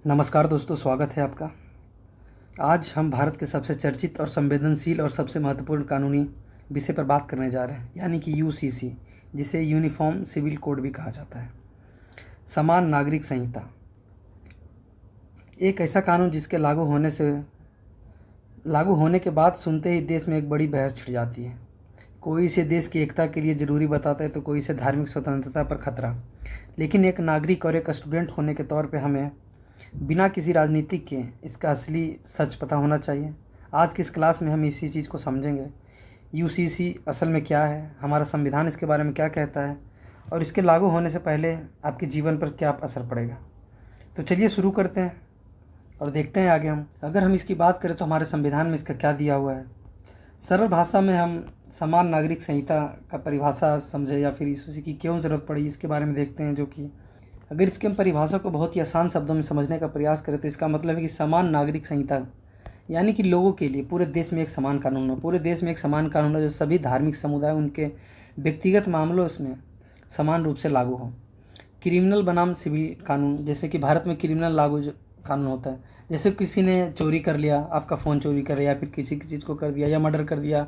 नमस्कार दोस्तों, स्वागत है आपका। आज हम भारत के सबसे चर्चित और संवेदनशील और सबसे महत्वपूर्ण कानूनी विषय पर बात करने जा रहे हैं, यानी कि यूसीसी, जिसे यूनिफॉर्म सिविल कोड भी कहा जाता है। समान नागरिक संहिता एक ऐसा कानून जिसके लागू होने के बाद सुनते ही देश में एक बड़ी बहस छिड़ जाती है। कोई इसे देश की एकता के लिए ज़रूरी बताता है तो कोई इसे धार्मिक स्वतंत्रता पर खतरा। लेकिन एक नागरिक और एक स्टूडेंट होने के तौर पे हमें बिना किसी राजनीति के इसका असली सच पता होना चाहिए। आज की इस क्लास में हम इसी चीज़ को समझेंगे। यूसीसी असल में क्या है, हमारा संविधान इसके बारे में क्या कहता है और इसके लागू होने से पहले आपके जीवन पर क्या असर पड़ेगा। तो चलिए शुरू करते हैं और देखते हैं आगे। अगर हम इसकी बात करें तो हमारे संविधान में इसका क्या दिया हुआ है। सरल भाषा में हम समान नागरिक संहिता का परिभाषा समझे या फिर यूसीसी की क्यों ज़रूरत पड़ी इसके बारे में देखते हैं। जो कि अगर इसके हम परिभाषा को बहुत ही आसान शब्दों में समझने का प्रयास करें तो इसका मतलब है कि समान नागरिक संहिता यानी कि लोगों के लिए पूरे देश में एक समान कानून हो। पूरे देश में एक समान कानून हो जो सभी धार्मिक समुदाय उनके व्यक्तिगत मामलों इसमें समान रूप से लागू हो। क्रिमिनल बनाम सिविल कानून, जैसे कि भारत में क्रिमिनल लागू कानून होता है। जैसे किसी ने चोरी कर लिया, आपका फ़ोन चोरी कर लिया या फिर किसी की चीज़ को कर दिया या मर्डर कर दिया,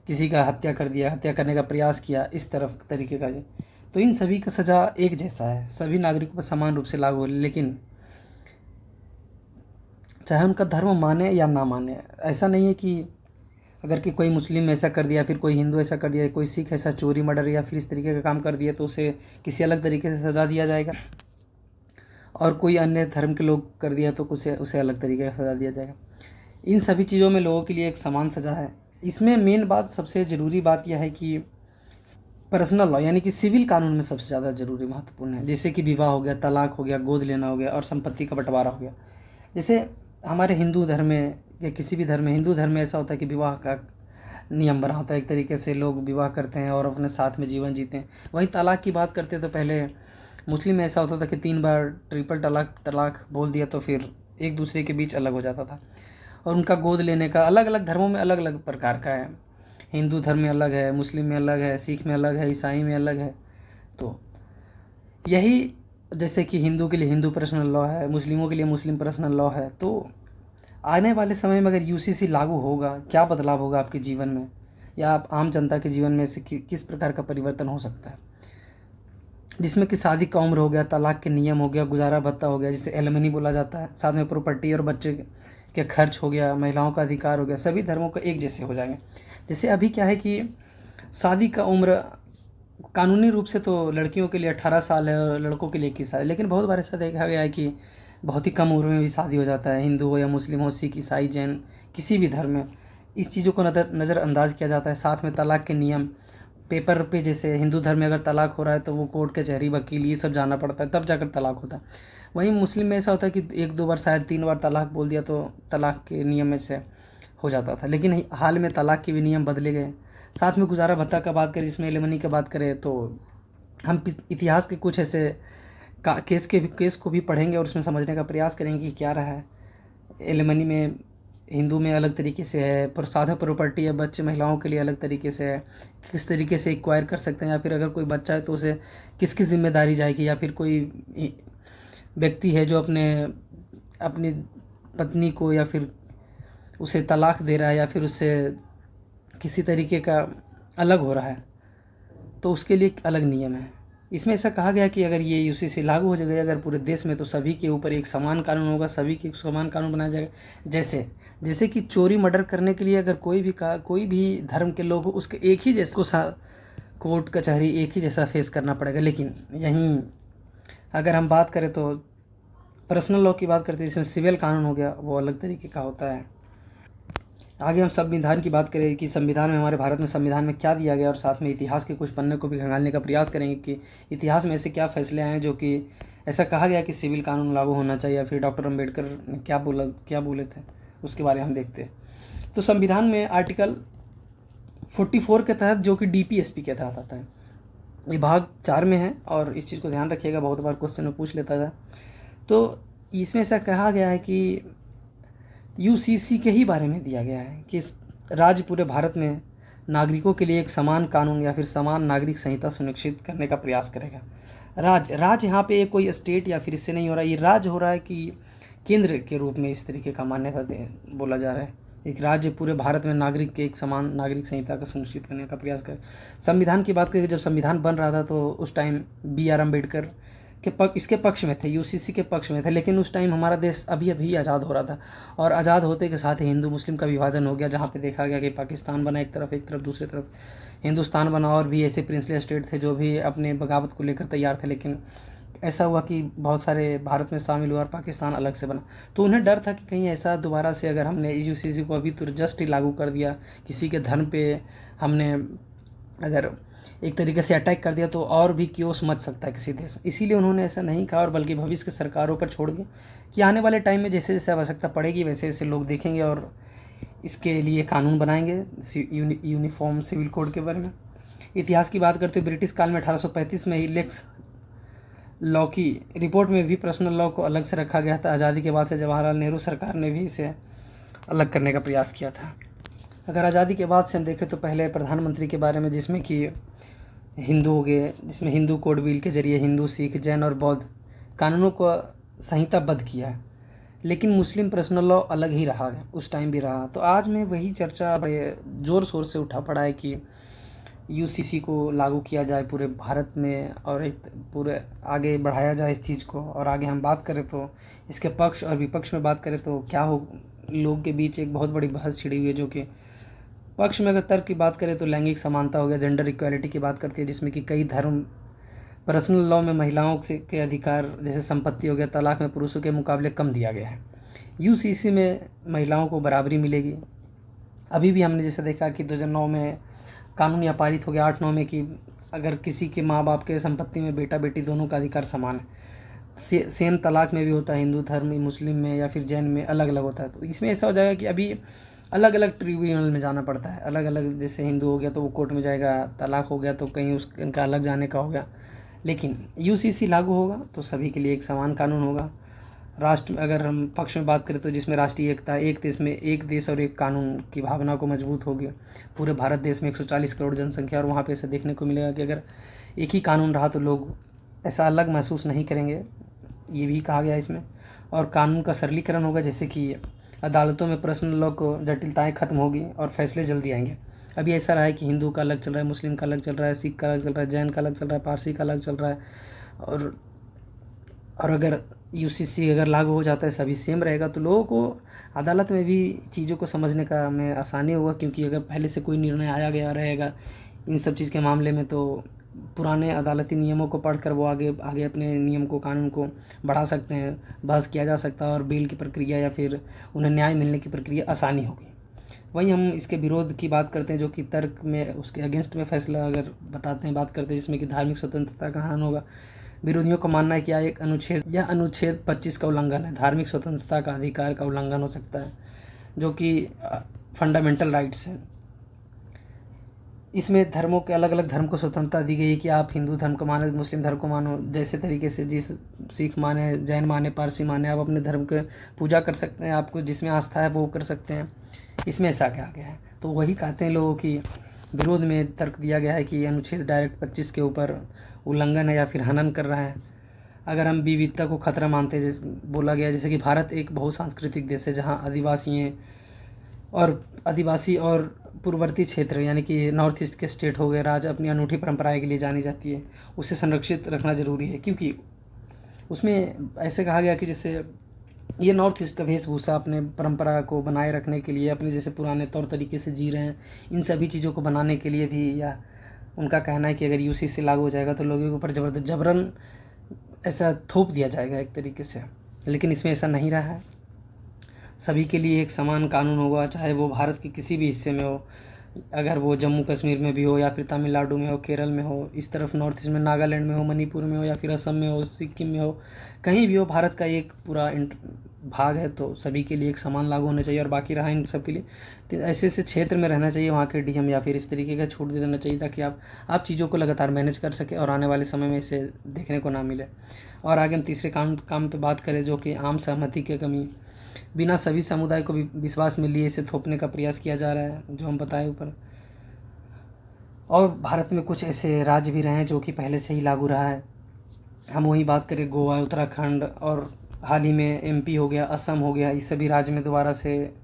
किसी का हत्या कर दिया, हत्या करने का प्रयास किया, इस तरफ तरीके का। तो इन सभी का सज़ा एक जैसा है, सभी नागरिकों पर समान रूप से लागू हो। लेकिन चाहे उनका धर्म माने या ना माने, ऐसा नहीं है कि अगर कि कोई मुस्लिम ऐसा कर दिया, फिर कोई हिंदू ऐसा कर दिया, कोई सिख ऐसा चोरी मर्डर या फिर इस तरीके का काम कर दिया तो उसे किसी अलग तरीके से सज़ा दिया जाएगा, और कोई अन्य धर्म के लोग कर दिया तो उसे अलग तरीके का सज़ा दिया जाएगा। इन सभी चीज़ों में लोगों के लिए एक समान सज़ा है। इसमें मेन बात, सबसे ज़रूरी बात यह है कि पर्सनल लॉ यानी कि सिविल कानून में सबसे ज़्यादा ज़रूरी महत्वपूर्ण है। जैसे कि विवाह हो गया, तलाक हो गया, गोद लेना हो गया और संपत्ति का बंटवारा हो गया। जैसे हमारे हिंदू धर्म में या किसी भी धर्म में, हिंदू धर्म में ऐसा होता है कि विवाह का नियम बना होता है। एक तरीके से लोग विवाह करते हैं और अपने साथ में जीवन जीते हैं। वहीं तलाक की बात करते तो पहले मुस्लिम में ऐसा होता था कि 3 बार ट्रिपल तलाक बोल दिया तो फिर एक दूसरे के बीच अलग हो जाता था। और उनका गोद लेने का अलग अलग धर्मों में अलग अलग प्रकार का है। हिंदू धर्म में अलग है, मुस्लिम में अलग है, सिख में अलग है, ईसाई में अलग है। तो यही, जैसे कि हिंदू के लिए हिंदू पर्सनल लॉ है, मुस्लिमों के लिए मुस्लिम पर्सनल लॉ है। तो आने वाले समय में अगर यूसीसी लागू होगा, क्या बदलाव होगा आपके जीवन में या आप आम जनता के जीवन में से किस प्रकार का परिवर्तन हो सकता है। जिसमें कि शादी का उम्र हो गया, तलाक के नियम हो गया, गुजारा भत्ता हो गया जिसे एलिमनी बोला जाता है, साथ में प्रॉपर्टी और बच्चे के खर्च हो गया, महिलाओं का अधिकार हो गया, सभी धर्मों को एक जैसे हो जाएंगे। जैसे अभी क्या है कि शादी का उम्र कानूनी रूप से तो लड़कियों के लिए 18 साल है और लड़कों के लिए 21 साल है, लेकिन बहुत बार ऐसा देखा गया है कि बहुत ही कम उम्र में भी शादी हो जाता है। हिंदू हो या मुस्लिम हो, सिख, ईसाई, जैन, किसी भी धर्म में इस चीज़ों को नज़रअंदाज किया जाता है। साथ में तलाक के नियम पेपर पे, जैसे हिंदू धर्म में अगर तलाक हो रहा है तो वो कोर्ट कचहरी, वकील, ये सब जाना पड़ता है, तब जाकर तलाक होता है। वहीं मुस्लिम में ऐसा होता है कि 1-2 बार, शायद 3 बार तलाक बोल दिया तो तलाक के नियम में से हो जाता था। लेकिन हाल में तलाक के भी नियम बदले गए। साथ में गुजारा भत्ता का बात करें, जिसमें एलिमनी की बात करें तो हम इतिहास के कुछ ऐसे केस को भी पढ़ेंगे और उसमें समझने का प्रयास करेंगे कि क्या रहा है। एलिमनी में हिंदू में अलग तरीके से है, पर साधा प्रॉपर्टी या बच्चे महिलाओं के लिए अलग तरीके से है, किस तरीके से एक्वायर कर सकते हैं, या फिर अगर कोई बच्चा है तो उसे किसकी जिम्मेदारी जाएगी, या फिर कोई व्यक्ति है जो अपनी पत्नी को या फिर उसे तलाक दे रहा है या फिर उससे किसी तरीके का अलग हो रहा है तो उसके लिए अलग नियम है। इसमें ऐसा कहा गया कि अगर ये यूसीसी लागू हो जाएगा अगर पूरे देश में, तो सभी के ऊपर एक समान कानून होगा, सभी के समान कानून बनाया जाएगा। जैसे कि चोरी मर्डर करने के लिए अगर कोई भी धर्म के लोग हो, उसके एक ही जैसा कोर्ट कचहरी एक ही जैसा फेस करना पड़ेगा। लेकिन यहीं अगर हम बात करें तो पर्सनल लॉ की बात करते हैं, जिसमें सिविल कानून हो गया, वो अलग तरीके का होता है। आगे हम संविधान की बात करें कि संविधान में, हमारे भारत में संविधान में क्या दिया गया, और साथ में इतिहास के कुछ पन्ने को भी खंगालने का प्रयास करेंगे कि इतिहास में ऐसे क्या फैसले आए हैं जो कि ऐसा कहा गया कि सिविल कानून लागू होना चाहिए, या फिर डॉक्टर अम्बेडकर ने क्या बोले थे, उसके बारे में हम देखते हैं। तो संविधान में आर्टिकल 44 के तहत, जो कि डीपीएसपी के तहत आता है, ये भाग 4 में है और इस चीज़ को ध्यान रखिएगा, बहुत बार क्वेश्चन में पूछ लेता था। तो इसमें ऐसा कहा गया है कि यूसीसी के ही बारे में दिया गया है कि राज्य पूरे भारत में नागरिकों के लिए एक समान कानून या फिर समान नागरिक संहिता सुनिश्चित करने का प्रयास करेगा। राज्य यहाँ पे कोई स्टेट या फिर इससे नहीं हो रहा, ये राज्य हो रहा है कि केंद्र के रूप में इस तरीके का मान्यता दे बोला जा रहा है। एक राज्य पूरे भारत में नागरिक के एक समान नागरिक संहिता का सुनिश्चित करने का प्रयास करे। संविधान की बात करें, जब संविधान बन रहा था तो उस टाइम BR अम्बेडकर के इसके पक्ष में थे, UCC के पक्ष में थे, लेकिन उस टाइम हमारा देश अभी अभी आज़ाद हो रहा था और आज़ाद होते के साथ ही हिंदू मुस्लिम का विभाजन हो गया, जहाँ पे देखा गया कि पाकिस्तान बना एक तरफ दूसरी तरफ हिंदुस्तान बना, और भी ऐसे प्रिंसली स्टेट थे जो भी अपने बगावत को लेकर तैयार थे। लेकिन ऐसा हुआ कि बहुत सारे भारत में शामिल हुआ और पाकिस्तान अलग से बना। तो उन्हें डर था कि कहीं ऐसा दोबारा से अगर हमने UCC को अभी तो जस्ट ही लागू कर दिया, किसी के धर्म पे हमने अगर एक तरीके से अटैक कर दिया तो और भी क्योस मच सकता है किसी देश में। इसीलिए उन्होंने ऐसा नहीं कहा, और बल्कि भविष्य की सरकारों पर छोड़ दिया कि आने वाले टाइम में जैसे जैसे आवश्यकता पड़ेगी वैसे वैसे लोग देखेंगे और इसके लिए कानून बनाएंगे यूनिफॉर्म सिविल कोड के बारे में। इतिहास की बात करते हुए ब्रिटिश काल में 1835 में ही लेक्स लॉ की रिपोर्ट में भी पर्सनल लॉ को अलग से रखा गया था। आज़ादी के बाद से जवाहरलाल नेहरू सरकार ने भी इसे अलग करने का प्रयास किया था। अगर आज़ादी के बाद से हम देखें तो पहले प्रधानमंत्री के बारे में, जिसमें कि हिंदू हो गए, जिसमें हिंदू कोड बिल के जरिए हिंदू, सिख, जैन और बौद्ध कानूनों को संहिताबद्ध किया है। लेकिन मुस्लिम पर्सनल लॉ अलग ही रहा है, उस टाइम भी रहा। तो आज में वही चर्चा बड़े ज़ोर शोर से उठा पड़ा है कि UCC को लागू किया जाए पूरे भारत में और एक पूरे आगे बढ़ाया जाए इस चीज़ को। और आगे हम बात करें तो इसके पक्ष और विपक्ष में बात करें तो क्या हो, लोग के बीच एक बहुत बड़ी बहस छिड़ी हुई है। जो कि पक्ष में अगर तर्क की बात करें तो लैंगिक समानता हो गया, जेंडर इक्वालिटी की बात करती है, जिसमें कि कई धर्म पर्सनल लॉ में महिलाओं के अधिकार जैसे संपत्ति हो गया, तलाक में पुरुषों के मुकाबले कम दिया गया है। UCC में महिलाओं को बराबरी मिलेगी। अभी भी हमने जैसे देखा कि 2009 में कानून या पारित हो गया 8-9 में कि अगर किसी के माँ बाप के संपत्ति में बेटा बेटी दोनों का अधिकार समान है। सेम तलाक में भी होता है, हिंदू धर्म में, मुस्लिम में या फिर जैन में अलग अलग होता है। तो इसमें ऐसा हो जाएगा कि अभी अलग अलग ट्रिब्यूनल में जाना पड़ता है, अलग अलग। जैसे हिंदू हो गया तो वो कोर्ट में जाएगा, तलाक हो गया तो कहीं उनका अलग जाने का हो गया। लेकिन UCC लागू होगा तो सभी के लिए एक समान कानून होगा। राष्ट्र में अगर हम पक्ष में बात करें तो जिसमें राष्ट्रीय एकता, एक देश में एक देश और एक कानून की भावना को मजबूत होगी। पूरे भारत देश में 140 करोड़ जनसंख्या, और वहाँ पे ऐसा देखने को मिलेगा कि अगर एक ही कानून रहा तो लोग ऐसा अलग महसूस नहीं करेंगे, ये भी कहा गया इसमें। और कानून का सरलीकरण होगा, जैसे कि अदालतों में पर्सनल लॉ को जटिलताएँ खत्म होगी और फैसले जल्दी आएंगे। अभी ऐसा रहा है कि हिंदू का अलग चल रहा है, मुस्लिम का अलग चल रहा है, सिख का अलग चल रहा है, जैन का अलग चल रहा है, पारसी का अलग चल रहा है। और अगर UCC अगर लागू हो जाता है, सभी सेम रहेगा, तो लोगों को अदालत में भी चीज़ों को समझने का में आसानी होगा। क्योंकि अगर पहले से कोई निर्णय आया गया रहेगा इन सब चीज़ के मामले में, तो पुराने अदालती नियमों को पढ़कर वो आगे अपने नियम को, कानून को बढ़ा सकते हैं, बहस किया जा सकता है और बेल की प्रक्रिया या फिर उन्हें न्याय मिलने की प्रक्रिया आसानी होगी। वहीं हम इसके विरोध की बात करते हैं, जो कि तर्क में उसके अगेंस्ट में फैसला अगर बताते हैं, बात करते हैं, जिसमें कि धार्मिक स्वतंत्रता का हनन होगा। विरोधियों का मानना है कि यह अनुच्छेद 25 का उल्लंघन है, धार्मिक स्वतंत्रता का अधिकार का उल्लंघन हो सकता है, जो कि फंडामेंटल राइट्स हैं। इसमें धर्मों के अलग अलग धर्म को स्वतंत्रता दी गई है कि आप हिंदू धर्म को मानो, मुस्लिम धर्म को मानो, जैसे तरीके से जिस सिख माने, जैन माने, पारसी माने, आप अपने धर्म के पूजा कर सकते हैं, आपको जिसमें आस्था है वो कर सकते हैं। इसमें ऐसा क्या गया है, तो वही कहते हैं लोगों की विरोध में तर्क दिया गया है कि अनुच्छेद डायरेक्ट 25 के ऊपर उल्लंघन है या फिर हनन कर रहा है। अगर हम विविधता को खतरा मानते हैं, जैसे बोला गया, जैसे कि भारत एक बहुसांस्कृतिक देश है, जहाँ आदिवासी और पूर्ववर्ती क्षेत्र यानी कि नॉर्थ ईस्ट के स्टेट हो गए, राज्य अपनी अनूठी परंपराएं के लिए जानी जाती है, उसे संरक्षित रखना ज़रूरी है। क्योंकि उसमें ऐसे कहा गया कि जैसे ये नॉर्थ ईस्ट का वेशभूषा अपने परंपरा को बनाए रखने के लिए, अपने जैसे पुराने तौर तरीके से जी रहे हैं, इन सभी चीज़ों को बनाने के लिए भी, या उनका कहना है कि अगर UCC लागू हो जाएगा तो लोगों के ऊपर जबरन ऐसा थोप दिया जाएगा एक तरीके से। लेकिन इसमें ऐसा नहीं रहा है, सभी के लिए एक समान कानून होगा, चाहे वो भारत के किसी भी हिस्से में हो, अगर वो जम्मू कश्मीर में भी हो या फिर तमिलनाडु में हो, केरल में हो, इस तरफ नॉर्थ ईस्ट में नागालैंड में हो, मणिपुर में हो या फिर असम में हो, सिक्किम में हो, कहीं भी हो, भारत का एक पूरा भाग है, तो सभी के लिए एक समान लागू होना चाहिए। और बाकी रहा इन सब के लिए तो ऐसे ऐसे क्षेत्र में रहना चाहिए वहाँ के DM या फिर इस तरीके का छूट दे देना चाहिए, ताकि आप चीज़ों को लगातार मैनेज कर सकें और आने वाले समय में इसे देखने को ना मिले। और आगे हम तीसरे काम पे बात करें, जो कि आम सहमति की कमी, बिना सभी समुदाय को भी विश्वास में लिए इसे थोपने का प्रयास किया जा रहा है, जो हम बताए ऊपर। और भारत में कुछ ऐसे राज्य भी रहे हैं जो कि पहले से ही लागू रहा है। हम वही बात करें गोवा, उत्तराखंड और हाल ही में एमपी हो गया, असम हो गया, इस सभी राज्य में दोबारा से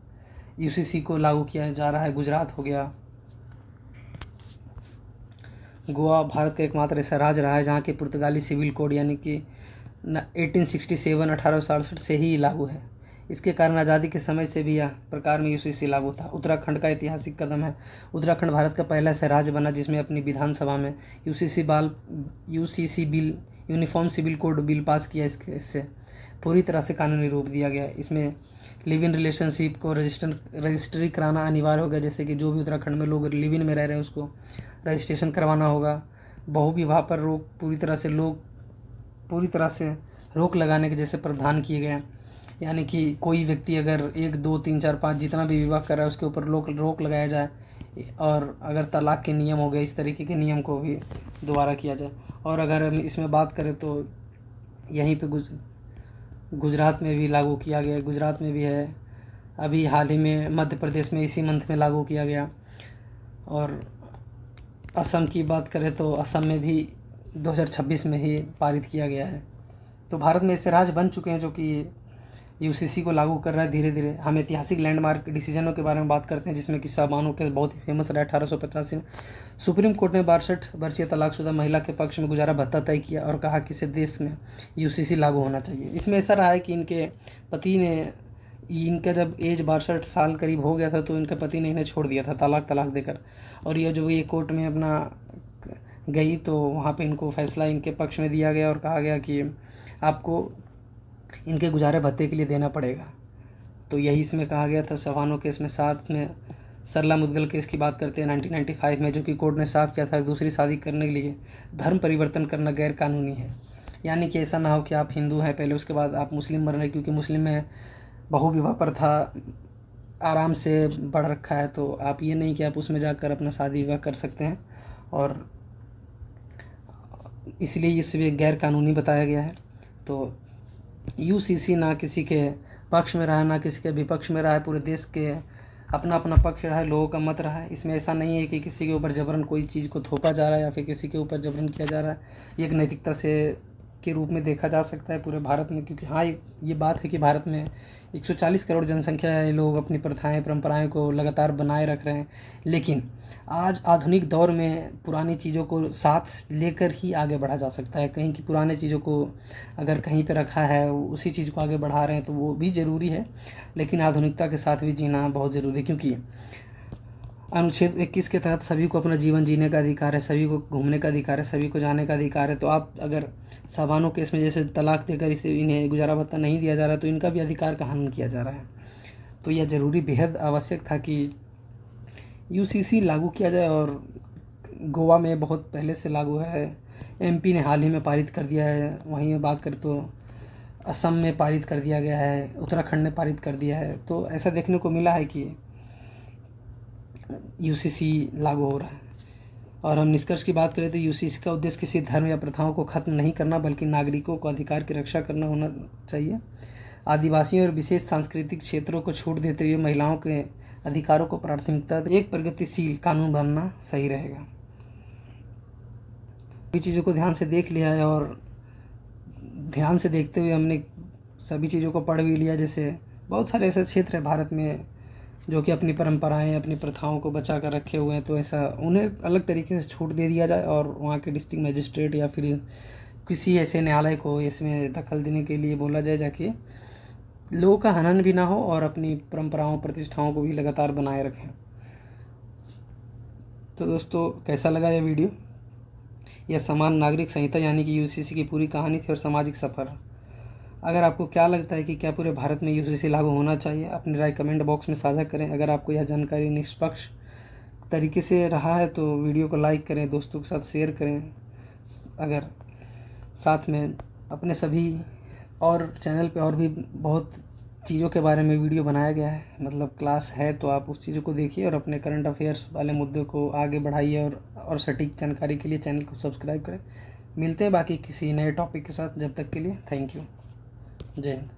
यूसीसी को लागू किया जा रहा है। गुजरात हो गया। गोवा भारत का एकमात्र ऐसा राज्य रहा है जहाँ के पुर्तगाली सिविल कोड यानी कि 1867 1867 से ही लागू है। इसके कारण आज़ादी के समय से भी यह प्रकार में यूसीसी लागू था। उत्तराखंड का ऐतिहासिक कदम है। उत्तराखंड भारत का पहला ऐसा राज्य बना जिसमें अपनी विधानसभा में UCC bill uniform civil code bill pass किया। इससे पूरी तरह से कानूनी रूप दिया गया। इसमें लिव इन रिलेशनशिप को रजिस्ट्री कराना अनिवार्य हो गया, जैसे कि जो भी उत्तराखंड में लोग लिव इन में रह रहे हैं उसको रजिस्ट्रेशन करवाना होगा। बहुविवाह पर पूरी तरह से रोक लगाने के जैसे प्रावधान किए गए हैं, यानी कि कोई व्यक्ति अगर 1 2 3 4 5 जितना भी विवाह कर रहा है उसके ऊपर रोक लगाया जाए, और अगर तलाक के नियम हो गए इस तरीके के नियम को भी दोबारा किया जाए। और अगर हम इसमें बात करें तो यहीं पे गुजरात में भी लागू किया गया। गुजरात में भी है, अभी हाल ही में मध्य प्रदेश में इसी मंथ में लागू किया गया। और असम की बात करें तो असम में भी 2026 में ही पारित किया गया है। तो भारत में ऐसे राज्य बन चुके हैं जो कि यूसीसी को लागू कर रहा है धीरे धीरे। हम ऐतिहासिक लैंडमार्क डिसीजनों के बारे में बात करते हैं, जिसमें कि सामानों के बहुत ही फेमस रहा। 1885 में सुप्रीम कोर्ट ने 62 वर्षीय तलाकशुदा महिला के पक्ष में गुजारा भत्ता तय किया और कहा कि इसे देश में यूसीसी लागू होना चाहिए। इसमें ऐसा रहा है कि इनके पति ने, इनका जब एज 62 साल करीब हो गया था तो इनके पति ने इन्हें छोड़ दिया था तलाक देकर। और ये कोर्ट में अपना गई तो वहाँ पे इनको फैसला इनके पक्ष में दिया गया और कहा गया कि आपको इनके गुजारे भत्ते के लिए देना पड़ेगा। तो यही इसमें कहा गया था। सवानो केस में साथ में सरला मुद्गल केस की बात करते हैं 1995 में, जो कि कोर्ट ने साफ किया था दूसरी शादी करने के लिए धर्म परिवर्तन करना गैर कानूनी है। यानी कि ऐसा ना हो कि आप हिंदू हैं पहले उसके बाद आप मुस्लिम बन रहे, क्योंकि मुस्लिम में बहुविवाह प्रथा आराम से बढ़ रखा है। तो आप ये नहीं कि आप उसमें जाकर अपना शादी विवाह कर सकते हैं, और इसलिए इसे गैर कानूनी बताया गया है। तो यूसीसी ना किसी के पक्ष में रहा है ना किसी के विपक्ष में रहा है, पूरे देश के अपना अपना पक्ष रहा है, लोगों का मत रहा है। इसमें ऐसा नहीं है कि किसी के ऊपर जबरन कोई चीज़ को थोपा जा रहा है या फिर किसी के ऊपर जबरन किया जा रहा है। ये एक नैतिकता से के रूप में देखा जा सकता है पूरे भारत में, क्योंकि हाँ ये बात है कि भारत में 140 करोड़ जनसंख्या है। लोग अपनी प्रथाएं परंपराएं को लगातार बनाए रख रहे हैं, लेकिन आज आधुनिक दौर में पुरानी चीज़ों को साथ लेकर ही आगे बढ़ा जा सकता है। कहीं की पुराने चीज़ों को अगर कहीं पे रखा है उसी चीज़ को आगे बढ़ा रहे हैं तो वो भी ज़रूरी है, लेकिन आधुनिकता के साथ भी जीना बहुत ज़रूरी है। क्योंकि अनुच्छेद 21 के तहत सभी को अपना जीवन जीने का अधिकार है, सभी को घूमने का अधिकार है, सभी को जाने का अधिकार है। तो आप अगर सवानों केस में जैसे तलाक देकर इन्हें गुजारा भत्ता नहीं दिया जा रहा तो इनका भी अधिकार का हनन किया जा रहा है। तो यह ज़रूरी बेहद आवश्यक था कि यूसीसी लागू किया जाए, और गोवा में बहुत पहले से लागू है। एमपी ने हाल ही में पारित कर दिया है। वहीं में बात करें तो असम में पारित कर दिया गया है, उत्तराखंड ने पारित कर दिया है। तो ऐसा देखने को मिला है कि यूसीसी लागू हो रहा है। और हम निष्कर्ष की बात करें तो यूसीसी का उद्देश्य किसी धर्म या प्रथाओं को खत्म नहीं करना बल्कि नागरिकों को अधिकार की रक्षा करना होना चाहिए। आदिवासियों और विशेष सांस्कृतिक क्षेत्रों को छूट देते हुए महिलाओं के अधिकारों को प्राथमिकता एक प्रगतिशील कानून बनना सही रहेगा। सभी चीज़ों को ध्यान से देख लिया है, और ध्यान से देखते हुए हमने सभी चीज़ों को पढ़ भी लिया। जैसे बहुत सारे ऐसे क्षेत्र हैं भारत में जो कि अपनी परंपराएं अपनी प्रथाओं को बचा कर रखे हुए हैं, तो ऐसा उन्हें अलग तरीके से छूट दे दिया जाए और वहाँ के डिस्ट्रिक्ट मजिस्ट्रेट या फिर किसी ऐसे न्यायालय को इसमें दखल देने के लिए बोला जाए, जाके लोगों का हनन भी ना हो और अपनी परंपराओं प्रतिष्ठाओं को भी लगातार बनाए रखें। तो दोस्तों, कैसा लगा यह वीडियो? यह समान नागरिक संहिता यानी कि यूसीसी की पूरी कहानी थी और सामाजिक सफ़र। अगर आपको क्या लगता है कि क्या पूरे भारत में यूसीसी लागू होना चाहिए, अपनी राय कमेंट बॉक्स में साझा करें। अगर आपको यह जानकारी निष्पक्ष तरीके से रहा है तो वीडियो को लाइक करें, दोस्तों के साथ शेयर करें। अगर साथ में अपने सभी और चैनल पे और भी बहुत चीज़ों के बारे में वीडियो बनाया गया है, मतलब क्लास है, तो आप उस चीज़ों को देखिए और अपने करंट अफेयर्स वाले मुद्दों को आगे बढ़ाइए। और सटीक जानकारी के लिए चैनल को सब्सक्राइब करें। मिलते हैं बाकी किसी नए टॉपिक के साथ, जब तक के लिए थैंक यू। जय हिंद।